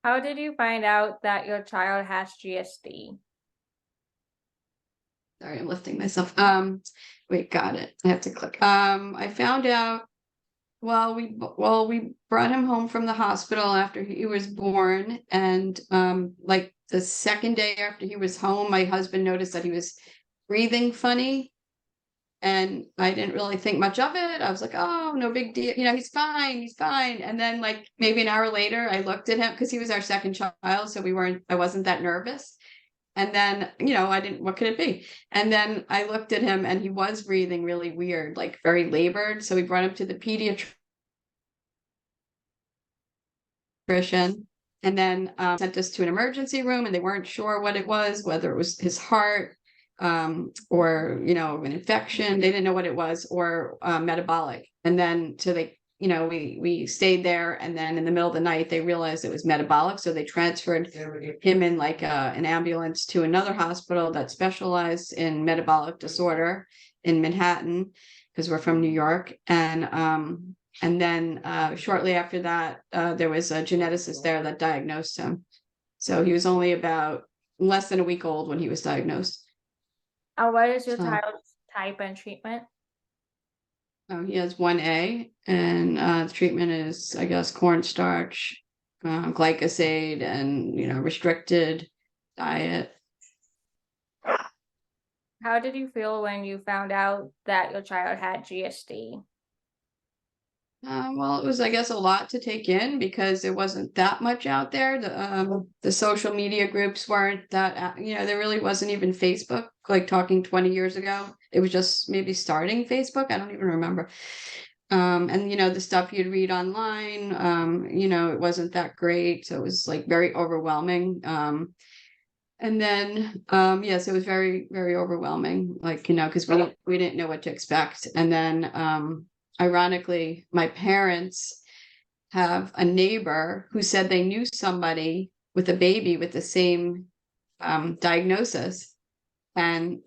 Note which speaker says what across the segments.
Speaker 1: How did you find out that your child has GSD?
Speaker 2: Sorry, I'm lifting myself. Wait, got it. I have to click. I found out, we brought him home from the hospital after he was born, and like the second day after he was home, my husband noticed that he was breathing funny, and I didn't really think much of it. I was like, oh, no big deal. He's fine. He's fine. And then like maybe an hour later, I looked at him because he was our second child, so I wasn't that nervous. And then, I didn't, what could it be? And then I looked at him and he was breathing really weird, like very labored. So we brought him to the pediatrician, and then sent us to an emergency room, and they weren't sure what it was, whether it was his heart, or, an infection. They didn't know what it was, or metabolic. And then, so we stayed there, and then in the middle of the night, they realized it was metabolic. So they transferred him in like an ambulance to another hospital that specialized in metabolic disorder in Manhattan, because we're from New York. And then shortly after that, there was a geneticist there that diagnosed him. So he was only about less than a week old when he was diagnosed.
Speaker 1: What is your
Speaker 2: So
Speaker 1: child's type and treatment?
Speaker 2: he has 1A, and the treatment is, I guess, cornstarch, glycosade, and restricted diet.
Speaker 1: How did you feel when you found out that your child had GSD?
Speaker 2: Well, it was, I guess, a lot to take in because there wasn't that much out there. The social media groups weren't that, there really wasn't even Facebook, like talking 20 years ago. It was just maybe starting Facebook. I don't even remember. And, the stuff you'd read online, it wasn't that great. So it was like very overwhelming. And then, yes, it was very, very overwhelming, like, because we didn't know what to expect. And then, ironically, my parents have a neighbor who said they knew somebody with a baby with the same diagnosis. And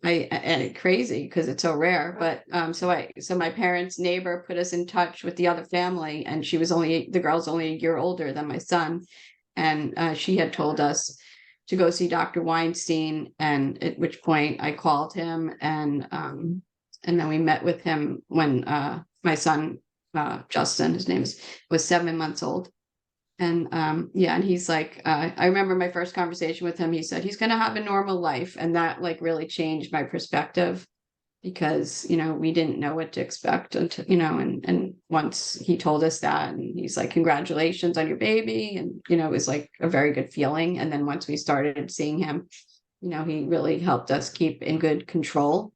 Speaker 2: crazy because it's so rare. But so my parents' neighbor put us in touch with the other family, and the girl's only a year older than my son. And she had told us to go see Dr. Weinstein, and at which point I called him, and then we met with him when my son, Justin, his name was 7 months old. And yeah, and he's like, I remember my first conversation with him, he said he's gonna have a normal life. And that like really changed my perspective because, we didn't know what to expect until, and once he told us that, and he's like, congratulations on your baby. And, it was like a very good feeling. And then once we started seeing him, he really helped us keep in good control,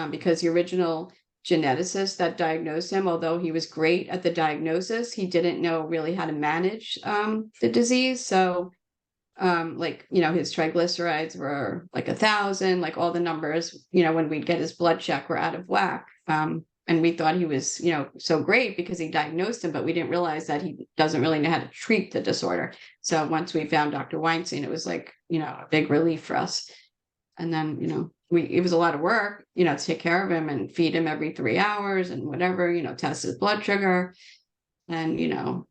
Speaker 2: because the original geneticist that diagnosed him, although he was great at the diagnosis, he didn't know really how to manage the disease. So, like, his triglycerides were like 1,000, like all the numbers, when we'd get his blood check were out of whack. And we thought he was, so great because he diagnosed him, but we didn't realize that he doesn't really know how to treat the disorder. So once we found Dr. Weinstein, it was like, a big relief for us. And then, it was a lot of work, to take care of him and feed him every 3 hours and whatever, test his blood sugar, and,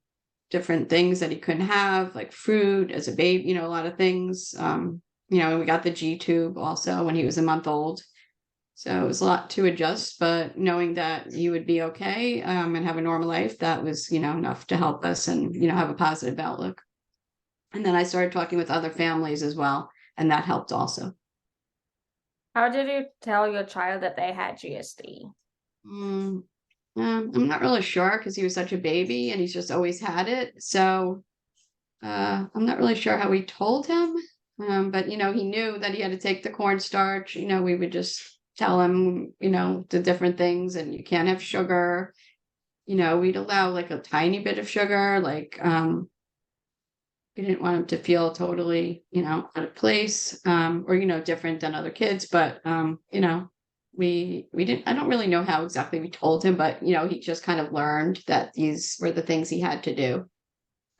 Speaker 2: different things that he couldn't have, like fruit as a baby, a lot of things. And we got the G tube also when he was a month old. So it was a lot to adjust, but knowing that he would be okay, and have a normal life, that was, enough to help us and, have a positive outlook. And then I started talking with other families as well, and that helped also.
Speaker 1: How did you tell your child that they had GSD?
Speaker 2: Mm, I'm not really sure because he was such a baby and he's just always had it. So I'm not really sure how we told him. But he knew that he had to take the cornstarch. We would just tell him, the different things, and you can't have sugar. We'd allow like a tiny bit of sugar, like we didn't want him to feel totally, out of place, or, different than other kids. But, we didn't, I don't really know how exactly we told him, but, he just kind of learned that these were the things he had to do.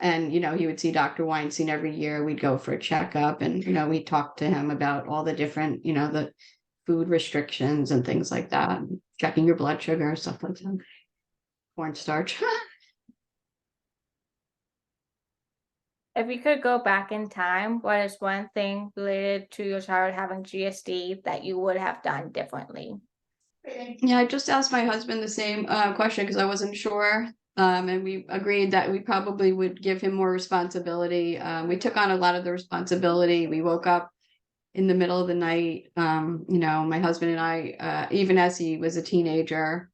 Speaker 2: And, he would see Dr. Weinstein every year. We'd go for a checkup, and, we'd talk to him about all the different, the food restrictions and things like that, checking your blood sugar, stuff like that. Cornstarch.
Speaker 1: If you could go back in time, what is one thing related to your child having GSD that you would have done differently?
Speaker 2: Yeah, I just asked my husband the same question because I wasn't sure. And we agreed that we probably would give him more responsibility. We took on a lot of the responsibility. We woke up in the middle of the night. My husband and I, even as he was a teenager,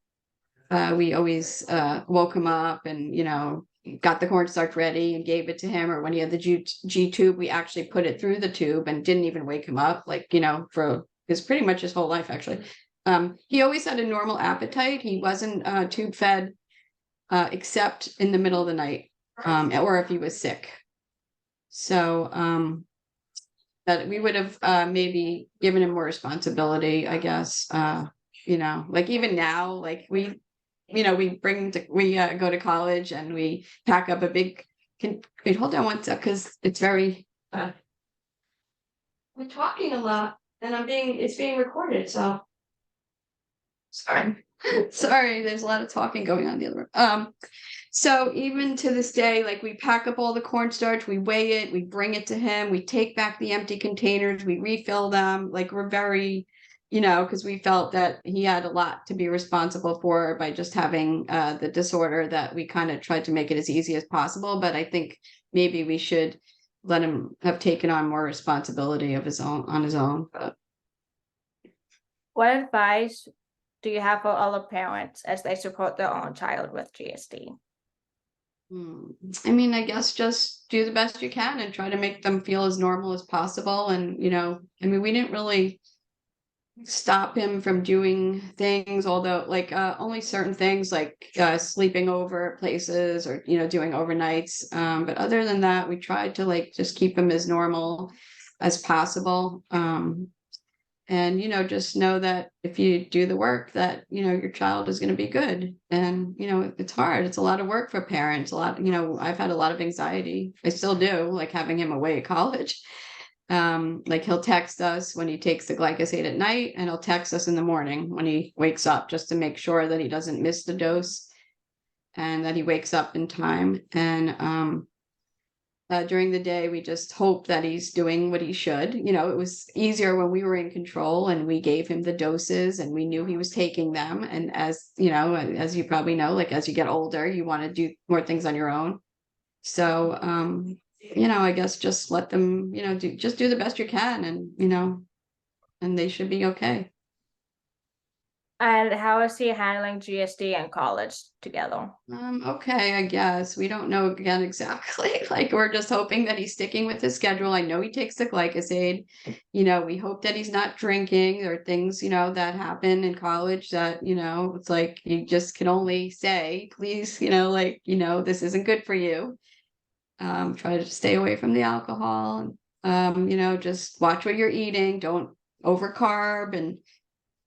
Speaker 2: we always woke him up and, got the cornstarch ready and gave it to him. Or when he had the G tube, we actually put it through the tube and didn't even wake him up, like, for his pretty much his whole life, actually. He always had a normal appetite. He wasn't tube fed except in the middle of the night, or if he was sick. So that we would have maybe given him more responsibility, I guess. Like even now, like we go to college and we pack up a big. Wait, hold on one sec, because it's very. We're talking a lot, and it's being recorded, so. Sorry. Sorry, there's a lot of talking going on in the other room. So even to this day, like we pack up all the cornstarch, we weigh it, we bring it to him, we take back the empty containers, we refill them. Like we're very, because we felt that he had a lot to be responsible for by just having the disorder, that we kind of tried to make it as easy as possible. But I think maybe we should let him have taken on more responsibility of his own on his own. But
Speaker 1: What advice do you have for other parents as they support their own child with GSD?
Speaker 2: I mean, I guess just do the best you can and try to make them feel as normal as possible. And, I mean, we didn't really stop him from doing things, although like only certain things like sleeping over at places or, doing overnights. But other than that, we tried to like just keep him as normal as possible. And just know that if you do the work that your child is going to be good. And it's hard, it's a lot of work for parents, a lot. I've had a lot of anxiety, I still do, like having him away at college. Like he'll text us when he takes the glyphosate at night, and he'll text us in the morning when he wakes up, just to make sure that he doesn't miss the dose and that he wakes up in time. And during the day, we just hope that he's doing what he should. It was easier when we were in control and we gave him the doses and we knew he was taking them. And as as you probably know, like as you get older, you want to do more things on your own. So, I guess just let them, do the best you can, and, and they should be okay.
Speaker 1: And how is he handling GSD and college together?
Speaker 2: Okay, I guess. We don't know again exactly. Like we're just hoping that he's sticking with his schedule. I know he takes the glycosade. We hope that he's not drinking. There are things, that happen in college that, it's like you just can only say, please, this isn't good for you. Try to stay away from the alcohol. Just watch what you're eating. Don't overcarb, and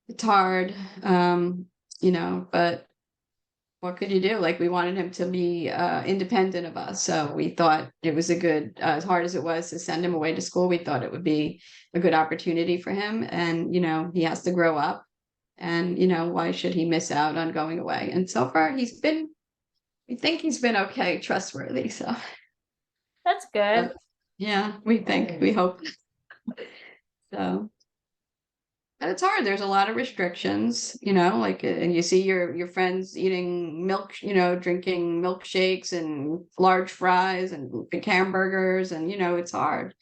Speaker 2: it's hard. But what could you do? Like we wanted him to be independent of us. So we thought it was a good, as hard as it was to send him away to school, we thought it would be a good opportunity for him. And, he has to grow up, and, why should he miss out on going away? And so far we think he's been okay, trustworthy. So,
Speaker 1: That's good.
Speaker 2: yeah, we hope. So. And it's hard. There's a lot of restrictions, like, and you see your friends eating milk, drinking milkshakes and large fries and big hamburgers, and it's hard.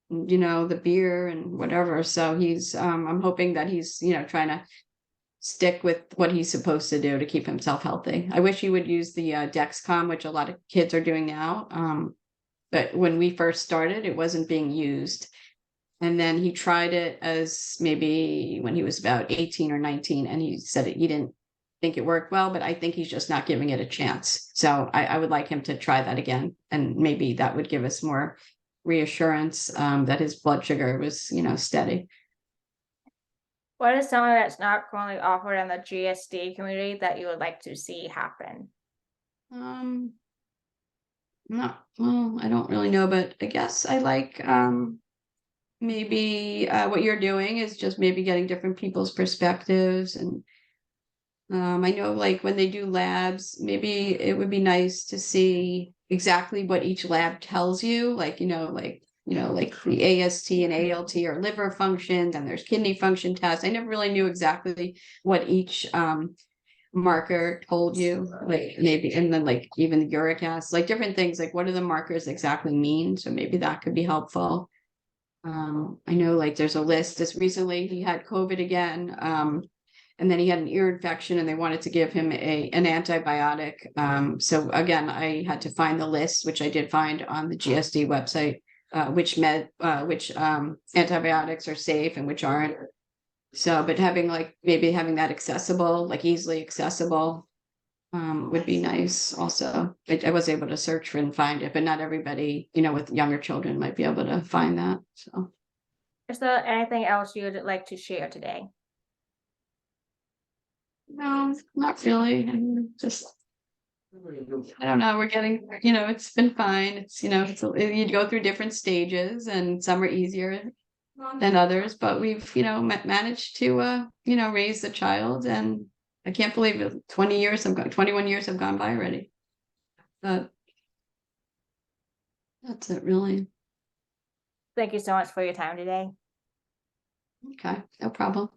Speaker 2: The beer and whatever. So I'm hoping that he's, trying to stick with what he's supposed to do to keep himself healthy. I wish he would use the Dexcom, which a lot of kids are doing now. But when we first started, it wasn't being used. And then he tried it as maybe when he was about 18 or 19, and he said he didn't think it worked well, but I think he's just not giving it a chance. So I would like him to try that again, and maybe that would give us more reassurance that his blood sugar was, steady.
Speaker 1: What is something that's not currently offered in the GSD community that you would like to see happen?
Speaker 2: Um, no, well, I don't really know, but I guess I like maybe what you're doing is just maybe getting different people's perspectives, and I know like when they do labs, maybe it would be nice to see exactly what each lab tells you, like, like the AST and ALT or liver function, and there's kidney function tests. I never really knew exactly what each marker told you, like maybe, and then like even the uric acid, like different things, like what do the markers exactly mean? So maybe that could be helpful. I know like there's a list. Just recently he had COVID again. And then he had an ear infection and they wanted to give him an antibiotic. So again, I had to find the list, which I did find on the GSD website, which antibiotics are safe and which aren't. So, but having like maybe having that accessible, like easily accessible, would be nice also. I was able to search for and find it, but not everybody, with younger children might be able to find that. So.
Speaker 1: Is there anything else you'd like to share today?
Speaker 2: No, not really. Just I don't know. We're getting, it's been fine. It's, you go through different stages and some are easier than others, but we've, managed to, raise the child, and I can't believe it. 21 years have gone by already. But that's it really.
Speaker 1: Thank you so much for your time today.
Speaker 2: Okay, no problem.